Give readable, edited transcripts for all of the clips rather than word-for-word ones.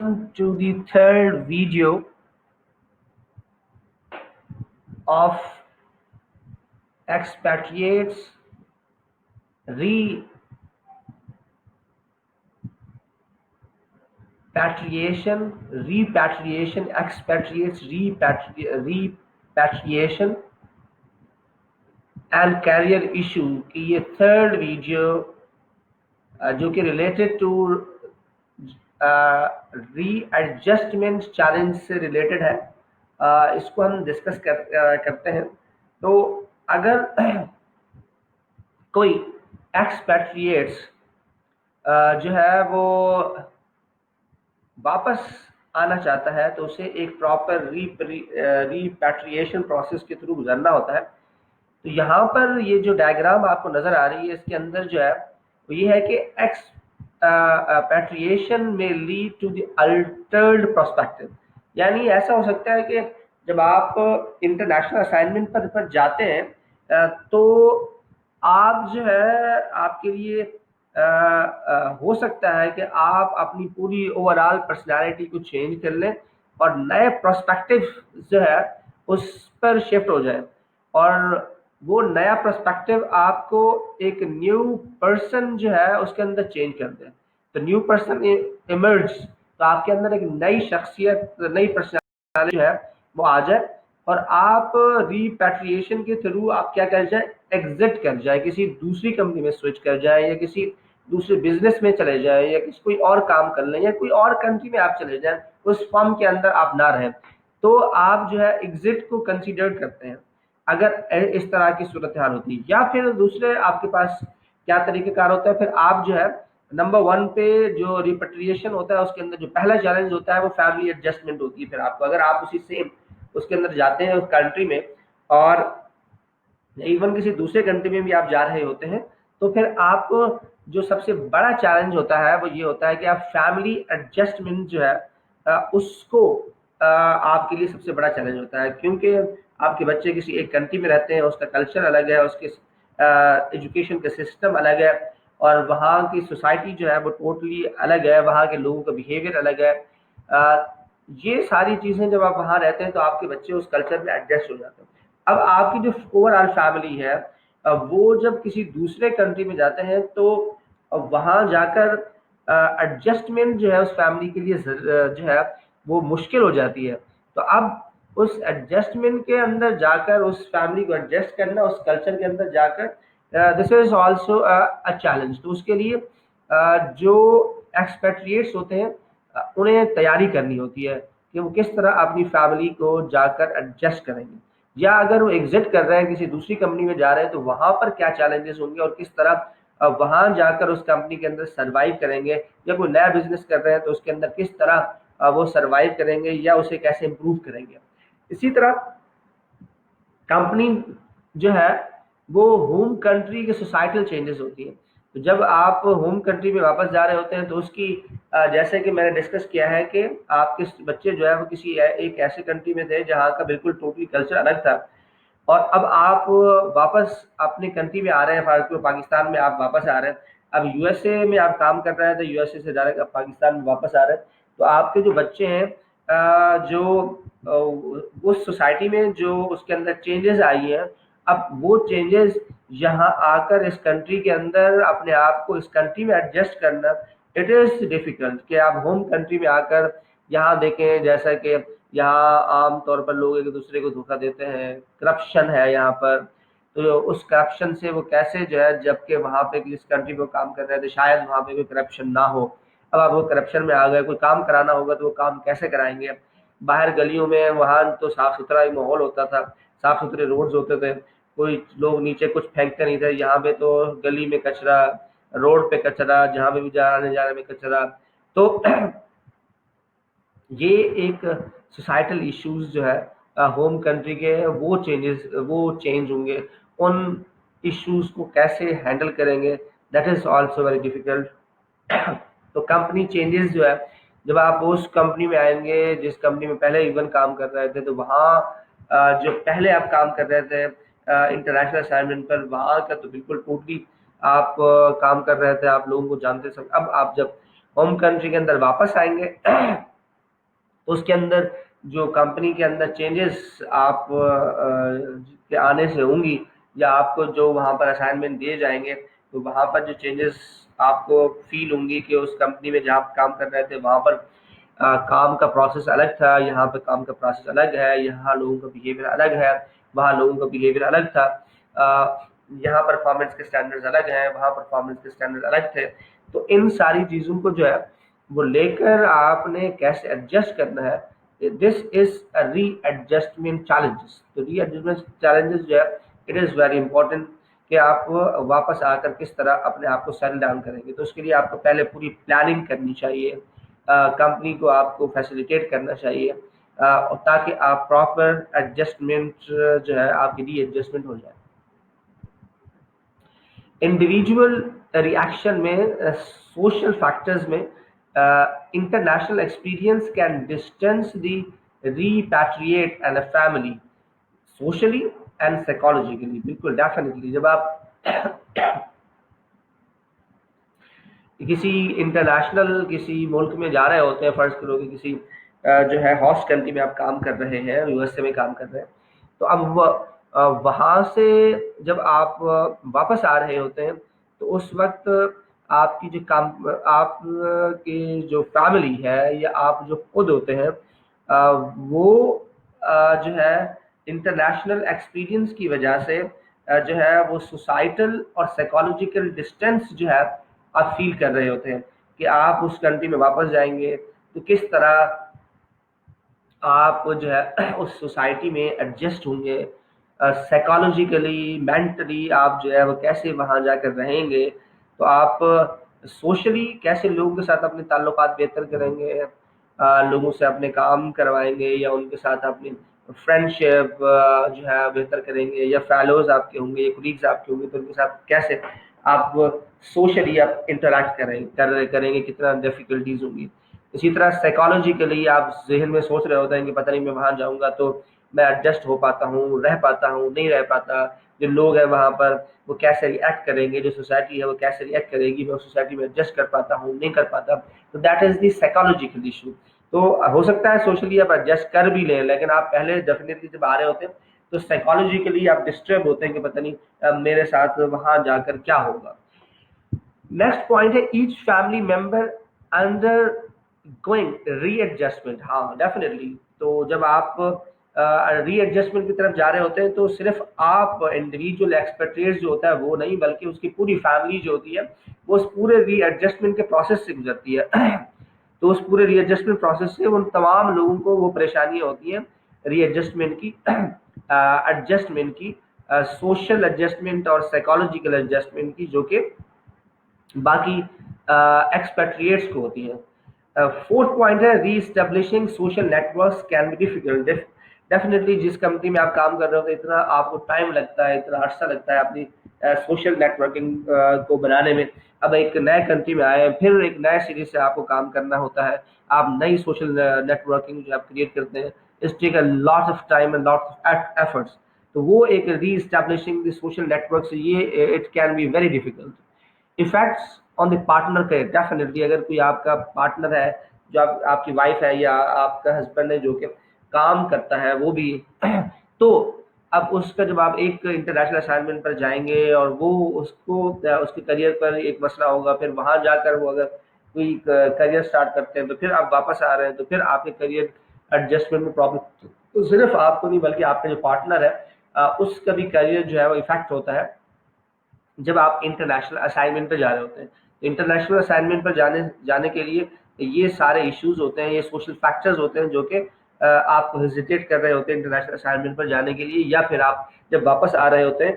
To the third video of expatriates repatriation and career issue की ये third video जो कि रिलेटेड टू रीएडजस्टमेंट चैलेंज से related है, इसको हम डिस्कस करते हैं। तो अगर कोई एक्सपैट्रिएट्स जो है वो वापस आना चाहता है तो उसे एक प्रॉपर रीपैट्रिएशन प्रोसेस के थ्रू गुजरना होता है। तो यहाँ पर ये जो डायग्राम आपको नजर आ रही है, इसके अंदर जो है वो ये है कि एक्सपैट्रिएशन में lead to the altered prospective. यानी ऐसा हो सकता है कि जब आप इंटरनेशनल असाइनमेंट पर जाते हैं तो आप जो है आपके लिए हो सकता है कि आप अपनी पूरी ओवरऑल पर्सनालिटी को चेंज कर लें और नए प्रोस्पेक्टिव जो है उस पर शिफ्ट हो जाए, और वो नया पर्सपेक्टिव आपको एक न्यू पर्सन जो है उसके अंदर चेंज कर दे। तो न्यू पर्सन इमर्ज, तो आपके अंदर एक नई शख्सियत, नई पर्सनालिटी जो है वो आ जाए और आप रिपैट्रिएशन के थ्रू आप क्या कर जाए, एग्जिट कर जाए, किसी दूसरी कंपनी में स्विच कर जाए या किसी दूसरे बिजनेस में चले जाए या किसी कोई और काम कर लें या कोई और कंट्री में आप चले जाएं, उस फर्म के अंदर आप ना रहें। तो आप जो है एग्जिट को कंसीडर करते हैं अगर इस तरह की सूरत हाल होती है। या फिर दूसरे आपके पास क्या तरीकेकार होता है, फिर आप जो है नंबर 1 पे जो रिपेट्रिएशन होता है उसके अंदर जो पहला चैलेंज होता है वो फैमिली एडजस्टमेंट होती है। फिर आपको अगर आप उसी सेम उसके अंदर जाते हैं उस कंट्री में और इवन किसी दूसरे कंट्री में भी आप जा रहे होते हैं, तो फिर आपको जो सबसे बड़ा चैलेंज होता है वो ये होता है कि आप फैमिली एडजस्टमेंट जो है उसको आपके लिए सबसे बड़ा चैलेंज होता है, क्योंकि आपके बच्चे किसी एक कंट्री में रहते हैं, उसका कल्चर अलग है, उसके एजुकेशन का सिस्टम अलग है और वहाँ की सोसाइटी जो है वो टोटली अलग है, वहाँ के लोगों का बिहेवियर अलग है। ये सारी चीज़ें जब आप वहाँ रहते हैं तो आपके बच्चे उस कल्चर में एडजस्ट हो जाते हैं। अब आपकी जो ओवरऑल फैमिली है वो जब किसी दूसरे कंट्री में जाते हैं तो वहाँ जाकर एडजस्टमेंट जो है उस फैमिली के लिए जो है वो मुश्किल हो जाती है। तो अब उस एडजस्टमेंट के अंदर जाकर उस फैमिली को एडजस्ट करना, उस कल्चर के अंदर जाकर this is also a challenge. तो उसके लिए जो एक्सपेट्रिएट्स होते हैं उन्हें तैयारी करनी होती है कि वो किस तरह अपनी फैमिली को जाकर एडजस्ट करेंगे, या अगर वो एग्जिट कर रहे हैं किसी दूसरी कंपनी में जा रहे हैं तो वहां पर क्या चैलेंजेस होंगे और किस तरह वहां जाकर उस कंपनी के अंदर सरवाइव करेंगे, या कोई नया बिजनेस कर रहे हैं तो उसके अंदर किस तरह वो सरवाइव करेंगे या उसे कैसे इम्प्रूव करेंगे। इसी तरह कंपनी जो है वो होम कंट्री के सोसाइटल चेंजेस होती है। तो जब आप होम कंट्री में वापस जा रहे होते हैं तो उसकी जैसे कि मैंने डिस्कस किया है कि आपके बच्चे जो है वो किसी एक ऐसे कंट्री में थे जहाँ का बिल्कुल टोटली कल्चर अलग था, और अब आप वापस अपनी कंट्री में आ रहे हैं, पाकिस्तान में आप वापस आ रहे हैं। अब यूएसए में आप काम कर रहे हैं तो यूएसए से डायरेक्ट आप पाकिस्तान में वापस आ रहे हैं। तो आपके जो बच्चे हैं जो उस सोसाइटी में जो उसके अंदर चेंजेस आई हैं, अब वो चेंजेस यहाँ आकर इस कंट्री के अंदर अपने आप को इस कंट्री में एडजस्ट करना, इट इज़ डिफिकल्ट। कि आप होम कंट्री में आकर यहाँ देखें जैसा कि यहाँ आम तौर पर लोग एक दूसरे को धोखा देते हैं, करप्शन है यहाँ पर। तो उस करप्शन से वो कैसे जो है, जबकि वहाँ पे जिस कंट्री में काम कर रहे थे शायद वहाँ पे कोई करप्शन ना हो, अब आप वो करप्शन में आ गए, कोई काम कराना होगा तो वो काम कैसे कराएंगे। बाहर गलियों में वहाँ तो साफ सुथरा ही माहौल होता था, साफ सुथरे रोड्स होते थे, कोई लोग नीचे कुछ फेंकते नहीं थे। यहाँ पे तो गली में कचरा, रोड पे कचरा, जहाँ पे भी आने जाने में कचरा। तो ये एक सोसाइटल इश्यूज जो है होम कंट्री के, वो चेंज होंगे। उन इश्यूज को कैसे हैंडल करेंगे, that is also very difficult. तो कंपनी चेंजेस जो है, जब आप उस कंपनी में आएंगे जिस कंपनी में पहले इवन काम कर रहे थे, तो वहाँ जो पहले आप काम कर रहे थे इंटरनेशनल असाइनमेंट पर, वहाँ का तो बिल्कुल टोटली आप काम कर रहे थे, आप लोगों को जानते सब। अब आप जब होम कंट्री के अंदर वापस आएंगे तो उसके अंदर जो कंपनी के अंदर चेंजेस आप के आने से होंगी, या आपको जो वहाँ पर असाइनमेंट दिए जाएंगे, तो वहाँ पर जो चेंजेस आपको फील होंगी कि उस कंपनी में जहाँ आप काम कर रहे थे वहाँ पर काम का प्रोसेस अलग था, यहाँ पे काम का प्रोसेस अलग है, यहाँ लोगों का बिहेवियर अलग है, वहाँ लोगों का बिहेवियर अलग था, यहाँ परफॉर्मेंस के स्टैंडर्ड्स अलग हैं, वहाँ परफॉर्मेंस के स्टैंडर्ड अलग थे। तो इन सारी चीज़ों को जो है वो लेकर आपने कैसे एडजस्ट करना है, दिस इज अ री एडजस्टमेंट चैलेंजेस। तो री एडजस्टमेंट चैलेंजेस जो है इट इज़ वेरी इंपॉर्टेंट कि आप वापस आकर किस तरह अपने आप को सेटल डाउन करेंगे। तो उसके लिए आपको पहले पूरी प्लानिंग करनी चाहिए, कंपनी को आपको फैसिलिटेट करना चाहिए, ताकि आप प्रॉपर एडजस्टमेंट जो है आपकी री एडजस्टमेंट हो जाए। इंडिविजुअल रिएक्शन में सोशल फैक्टर्स में international experience can distance the repatriate and a family socially and psychologically. बिल्कुल डेफिनेटली जब आप किसी इंटरनेशनल किसी मुल्क में जा रहे होते हैं, फर्ज करो कि किसी जो है होस्ट कंट्री में आप काम कर रहे हैं, यूएसए में काम कर रहे हैं, तो अब वहाँ से जब आप वापस आ रहे होते हैं, तो उस वक्त आपकी जो काम आप की जो फैमिली है या आप जो खुद होते हैं, वो जो है इंटरनेशनल एक्सपीरियंस की वजह से जो है वो सोसाइटल और साइकोलॉजिकल डिस्टेंस जो है आप फील कर रहे होते हैं कि आप उस कंट्री में वापस जाएंगे तो किस तरह आप जो है उस सोसाइटी में एडजस्ट होंगे, साइकोलॉजिकली मेंटली आप जो है वो कैसे वहाँ जाकर रहेंगे, तो आप सोशली कैसे लोगों के साथ अपने ताल्लुकात बेहतर करेंगे, लोगों से अपने काम करवाएंगे या उनके साथ अपनी फ्रेंडशिप जो है बेहतर करेंगे, या फेलोज आपके होंगे या कुलीग्स आपके होंगे तो उनके साथ कैसे आप सोशली आप इंटरेक्ट करेंगे, कितना डिफिकल्टीज होंगी। इसी तरह साइकोलॉजिकली आप ज़हन में सोच रहे होते हैं कि पता नहीं मैं वहाँ जाऊँगा तो मैं एडजस्ट हो पाता हूँ, रह पाता हूँ, नहीं रह पाता। जो लोग हैं वहाँ पर वो कैसे रिएक्ट करेंगे, जो सोसाइटी है वो कैसे रिएक्ट करेगी, मैं उस सोसाइटी में एडजस्ट कर पाता हूँ, नहीं कर पाता। तो that is the psychological issue. तो हो सकता है सोशली आप एडजस्ट कर भी लें, लेकिन आप पहले डेफिनेटली जब आ रहे होते हैं तो साइकोलॉजिकली आप डिस्टर्ब होते हैं कि पता नहीं मेरे साथ वहाँ जाकर क्या होगा। नेक्स्ट पॉइंट है each family member under going readjustment. हाँ डेफिनेटली। तो जब आप रीएडजस्टमेंट की तरफ जा रहे होते हैं तो सिर्फ आप इंडिविजुअल एक्सपेट्रिएट्स जो होता है वो नहीं, बल्कि उसकी पूरी फैमिली जो होती है वो उस पूरे रीएडजस्टमेंट के प्रोसेस से गुजरती है। तो उस पूरे रीएडजस्टमेंट प्रोसेस से उन तमाम लोगों को वो परेशानियां होती हैं रीएडजस्टमेंट की, एडजस्टमेंट की, सोशल एडजस्टमेंट और साइकोलॉजिकल एडजस्टमेंट की, जो कि बाकी एक्सपेट्रिएट्स को होती है। फोर्थ पॉइंट है री establishing social networks can be difficult. Definitely जिस कंपनी में आप काम कर रहे हो तो इतना आपको टाइम लगता है, इतना अर्सा लगता है अपनी सोशल नेटवर्किंग को बनाने में। अब एक नए कंट्री में आए हैं, फिर एक नए सिरे से आपको काम करना होता है, आप नई सोशल नेटवर्किंग जो आप क्रिएट करते हैं, it's take a lot of time and lot of efforts. तो वो एक reestablishing the social networks, ये it can be very difficult. Effects on the partner के डेफिनेटली, अगर कोई आपका पार्टनर है, जो आपकी वाइफ है या आपका हस्बैंड है जो कि काम करता है वो भी तो अब उसका जब आप एक इंटरनेशनल असाइनमेंट पर जाएंगे और वो उसको उसके करियर पर एक मसला होगा, फिर वहां जाकर वो अगर कोई करियर स्टार्ट करते हैं तो फिर आप वापस आ रहे हैं तो फिर आपके करियर एडजस्टमेंट में प्रॉब्लम, तो सिर्फ आपको नहीं बल्कि आपका जो पार्टनर है उसका भी करियर जो है वो इफेक्ट होता है जब आप इंटरनेशनल असाइनमेंट पर जा रहे होते हैं। तो इंटरनेशनल असाइनमेंट पर जाने जाने के लिए ये सारे इश्यूज होते हैं, ये सोशल फैक्टर्स होते हैं जो कि आपको हेजिटेट कर रहे होते हैं इंटरनेशनल असाइनमेंट पर जाने के लिए, या फिर आप जब वापस आ रहे होते हैं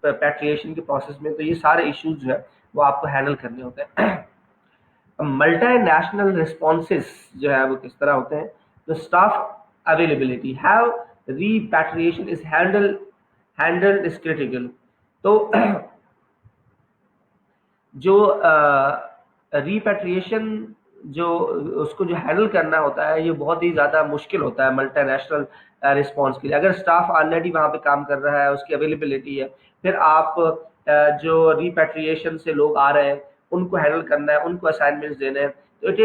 रिपैट्रिएशन के प्रोसेस में, तो ये सारे इश्यूज जो है वो आपको हैंडल करने होते हैं। मल्टीनेशनल रिस्पॉन्सेस जो है वो किस तरह होते हैं, तो staff availability how repatriation is handled is critical. तो जो रिपैट्रिएशन जो उसको जो हैंडल करना होता है ये बहुत ही ज़्यादा मुश्किल होता है मल्टीनेशनल रिस्पॉन्स के लिए। अगर स्टाफ ऑलरेडी वहाँ पे काम कर रहा है, उसकी अवेलेबिलिटी है, फिर आप जो रिपैट्रिएशन से लोग आ रहे हैं उनको हैंडल करना है, उनको असाइनमेंट्स देने हैं। तो it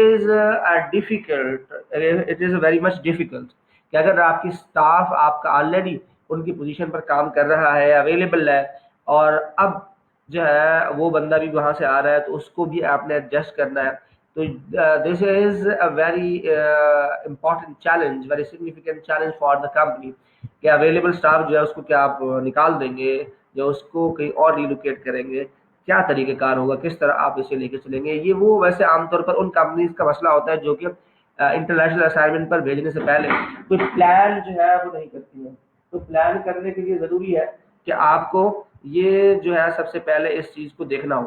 is very much difficult कि अगर आपकी स्टाफ आपका ऑलरेडी उनकी पोजीशन पर काम कर रहा है, अवेलेबल है, और अब जो है वो बंदा भी वहाँ से आ रहा है, तो उसको भी आपने एडजस्ट करना है। तो this is a very important challenge, very significant challenge for the company कि अवेलेबल स्टाफ जो है उसको क्या आप निकाल देंगे या उसको कहीं और रिलोकेट करेंगे, क्या तरीक़ेकार होगा, किस तरह आप इसे लेके चलेंगे। ये वो वैसे आमतौर पर उन कंपनीज़ का मसला होता है जो कि इंटरनेशनल असाइनमेंट पर भेजने से पहले कोई प्लान जो है वो नहीं करती है। तो प्लान करने के लिए ज़रूरी है कि आपको ये जो है सबसे पहले इस चीज़ को देखना होगा।